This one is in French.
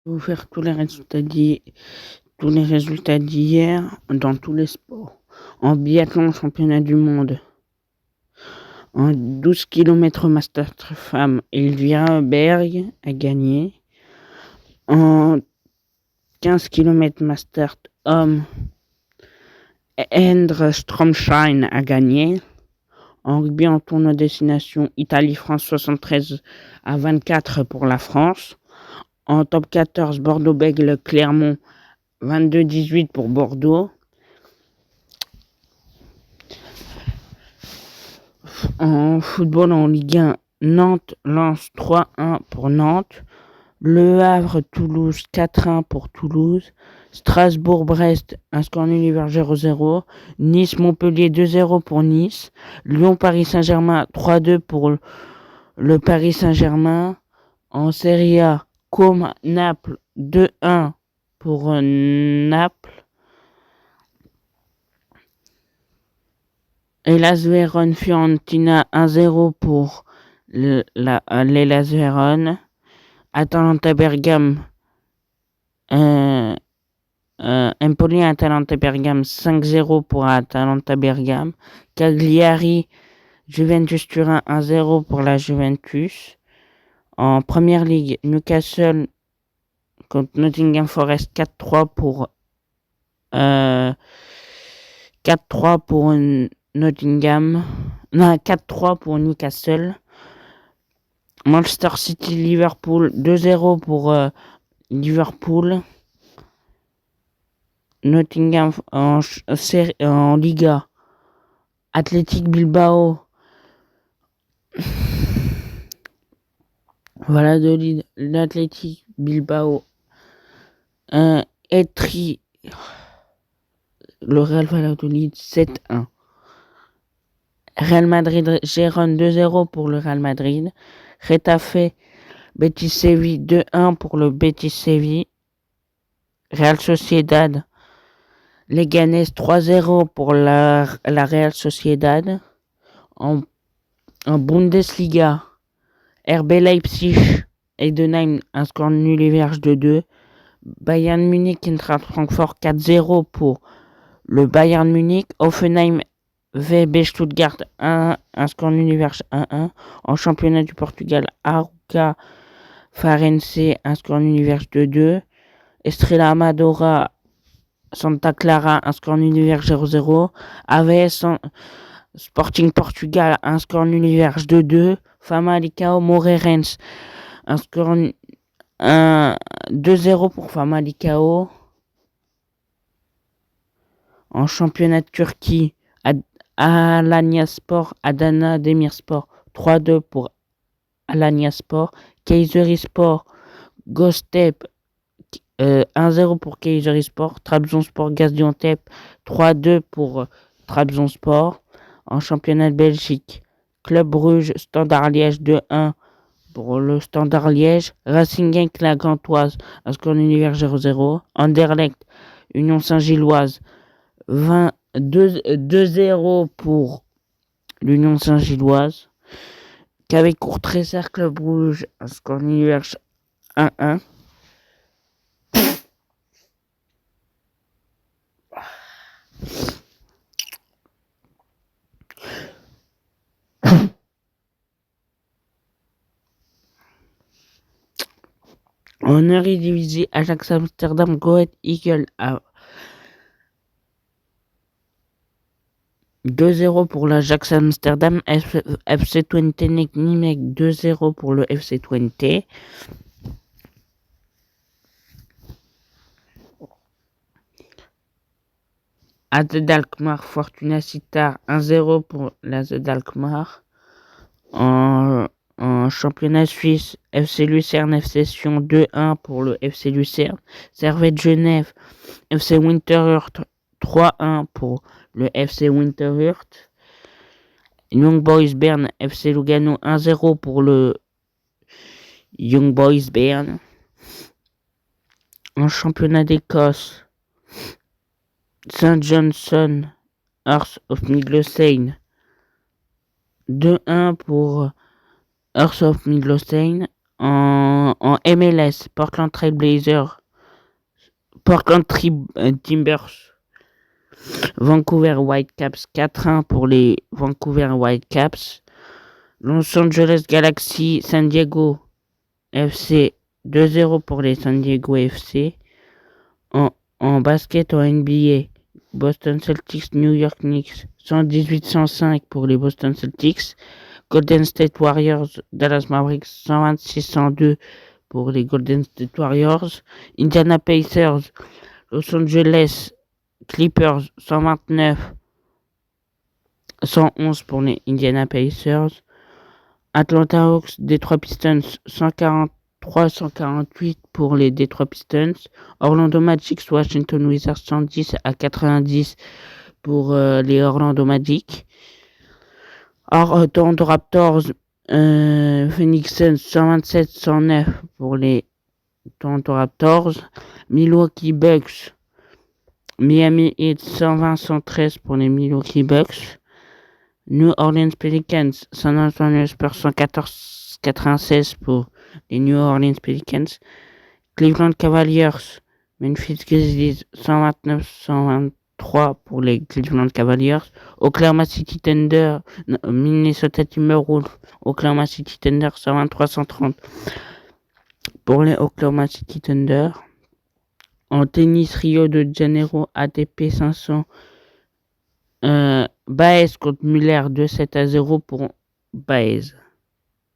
Je vais vous faire tous les résultats d'hier dans tous les sports. En biathlon, championnat du monde. En 12 km master femme, Elvira Berg a gagné. En 15 km master homme, Endre Stromschein a gagné. En rugby, en tournoi destination Italie-France 73-24 pour la France. En top 14, Bordeaux-Bègles-Clermont 22-18 pour Bordeaux. En football, en Ligue 1, Nantes lance 3-1 pour Nantes. Le Havre-Toulouse 4-1 pour Toulouse. Strasbourg-Brest, un score nul vers 0-0. Nice-Montpellier 2-0 pour Nice. Lyon-Paris Saint-Germain 3-2 pour le Paris Saint-Germain. En Serie A, Naples 2-1 pour Naples. Hellas Vérone-Fiorentina 1-0 pour l'Hellas Vérone. Atalanta Bergame, Empoli-Atalanta Bergame 5-0 pour Atalanta Bergame. Cagliari Juventus Turin 1-0 pour la Juventus. En première ligue, Newcastle contre Nottingham Forest 4-3 pour Nottingham. Non, 4-3 pour Newcastle. Manchester City Liverpool 2-0 pour Liverpool. Nottingham en Liga. Athletic Bilbao. Voilà de l'Athletic Bilbao. Etri. Le Real Valladolid 7-1. Real Madrid Gérone 2-0 pour le Real Madrid. Getafe Betis Séville 2-1 pour le Betis Séville. Real Sociedad Leganés 3-0 pour la Real Sociedad. En Bundesliga, RB Leipzig et Heidenheim, un score nul et vierge de 2. Bayern Munich Eintracht Francfort 4-0 pour le Bayern Munich. Hoffenheim VB Stuttgart 1, un score nul et vierge 1-1. En championnat du Portugal, Arouca Farense, un score nul et vierge de 2. Estrela Amadora Santa Clara, un score nul et vierge 0-0. AVS Sporting Portugal, un score nul et vierge de 2. Famalicão Moreirense, un score 2-0 pour Famalicão. En championnat de Turquie, Alanyaspor Adana Demirspor 3-2 pour Alanyaspor. Kayserispor Göztepe 1-0 pour Kayserispor. Trabzonspor Gaziantep 3-2 pour Trabzonspor. En championnat de Belgique, Club Bruges Standard Liège 2-1 pour le Standard Liège. Racing Genk la Gantoise, un score univers 0-0. Anderlecht Union Saint-Gilloise 2-0 pour l'Union Saint-Gilloise. KV Courtrai Club Bruges, un score univers 1-1. En Eredivisie, Ajax Amsterdam Go Ahead Eagles à 2-0 pour l'Ajax Amsterdam. FC Twente Nijmegen 2-0 pour le FC Twente. AZ Alkmaar Fortuna Sittard 1-0 pour l'AZ Alkmaar. En championnat suisse, FC Lucerne FC Sion 2-1 pour le FC Lucerne. Servette Genève FC Winterthur 3-1 pour le FC Winterthur. Young Boys Bern FC Lugano 1-0 pour le Young Boys Bern. En championnat d'Écosse, St Johnstone Hearts of Midlothian 2-1 pour Hearts of Midlothian. en MLS, Portland Trail Blazers, Timbers, Vancouver Whitecaps 4-1 pour les Vancouver Whitecaps. Los Angeles Galaxy, San Diego FC 2-0 pour les San Diego FC. En basket en NBA, Boston Celtics, New York Knicks 118-105 pour les Boston Celtics. Golden State Warriors, Dallas Mavericks 126-102 pour les Golden State Warriors. Indiana Pacers, Los Angeles Clippers 129-111 pour les Indiana Pacers. Atlanta Hawks, Detroit Pistons 143-148 pour les Detroit Pistons. Orlando Magic, Washington Wizards 110-90 pour les Orlando Magic. Toronto Raptors, Phoenix Suns 127-109 pour les Toronto Raptors. Milwaukee Bucks, Miami Heat 120-113 pour les Milwaukee Bucks. New Orleans Pelicans, San Antonio Spurs 114-96 pour les New Orleans Pelicans. Cleveland Cavaliers, Memphis Grizzlies 129-123 pour les Cleveland Cavaliers. Oklahoma City Thunder, Minnesota Timberwolves, Oklahoma City Thunder 123-130 pour les Oklahoma City Thunder. En tennis, Rio de Janeiro, ATP 500, Baez contre Muller 2-7-0 pour Baez.